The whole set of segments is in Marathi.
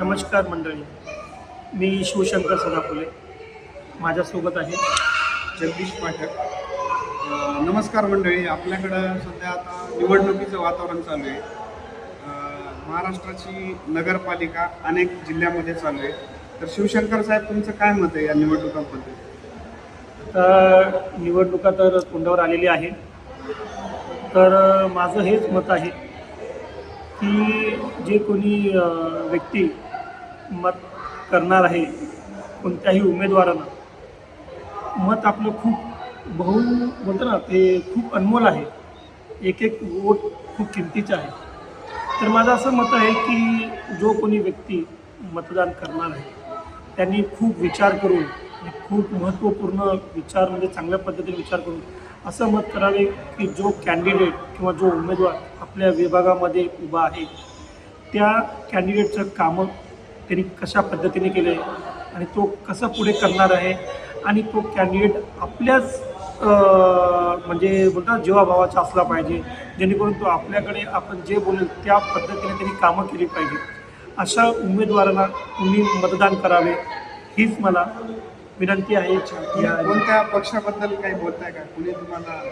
नमस्कार मंडळी, मी शिवशंकर सदाफुले. माझ्यासोबत आहे जगदीश पाठक. नमस्कार मंडळी, आपल्याकडं सध्या आता निवडणुकीचं वातावरण चालू आहे. महाराष्ट्राची नगरपालिका अनेक जिल्ह्यामध्ये चालू आहे. तर शिवशंकर साहेब, तुमचं काय मत आहे या निवडणुकांबद्दल? आता निवडणुका तर तोंडावर आलेली आहे. तर माझं हेच मत आहे की जे कोणी व्यक्ती मत करणार आहे, कोणत्याही उमेदवारांना मत आपलं खूप बोलतो ना, ते खूप अनमोल आहे. एक एक वोट खूप किमतीचं आहे. तर माझं असं मत आहे की जो कोणी व्यक्ती मतदान करणार आहे त्यांनी खूप विचार करून, खूप महत्त्वपूर्ण विचार म्हणजे चांगल्या पद्धतीने विचार करून असं मत करावे की जो कॅन्डिडेट किंवा जो उमेदवार आपल्या विभागामध्ये उभा आहे त्या कॅन्डिडेटचं कामं त्यांनी कशा पद्धतीने केलं आहे आणि तो कसं पुढे करणार आहे आणि तो कॅन्डिडेट आपल्याच म्हणजे बोलतात जीवाभावाचा असला पाहिजे, जेणेकरून तो आपल्याकडे आपण जे बोलेल त्या पद्धतीने त्यांनी कामं केली पाहिजे. अशा उमेदवारांना तुम्ही मतदान करावे हीच मला विनंती आहे. कोणत्या पक्षाबद्दल काही बोलताय का? कुणी तुम्हाला?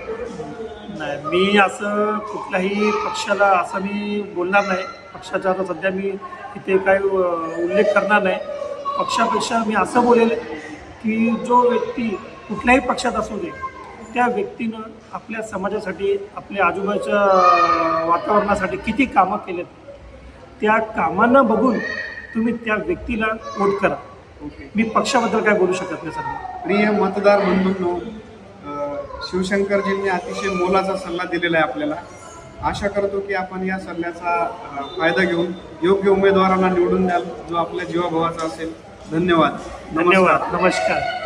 नाही, मी असं कुठल्याही पक्षाला असं मी बोलणार नाही. पक्षाचा आता सध्या मी इथे काही उल्लेख करणार नाही. पक्षापेक्षा मी असं बोलेल की जो व्यक्ती कुठल्याही पक्षात असू दे त्या व्यक्तीनं आपल्या समाजासाठी, आपल्या आजूबाजूच्या वातावरणासाठी किती कामं केलेत, त्या कामांना बघून तुम्ही त्या व्यक्तीला वोट करा. मी पक्षाबद्दल काय बोलू शकत नाही सध्या. प्रिय मतदार बंधूंनो, शिवशंकरजींनी अतिशय मोलाचा सल्ला दिलेला आहे आपल्याला. आशा करतो की आपण या सल्ल्याचा फायदा घेऊन योग्य उमेदवारांना निवडून द्याल जो आपल्या जीवाभावाचा असेल. धन्यवाद. नमस्कार.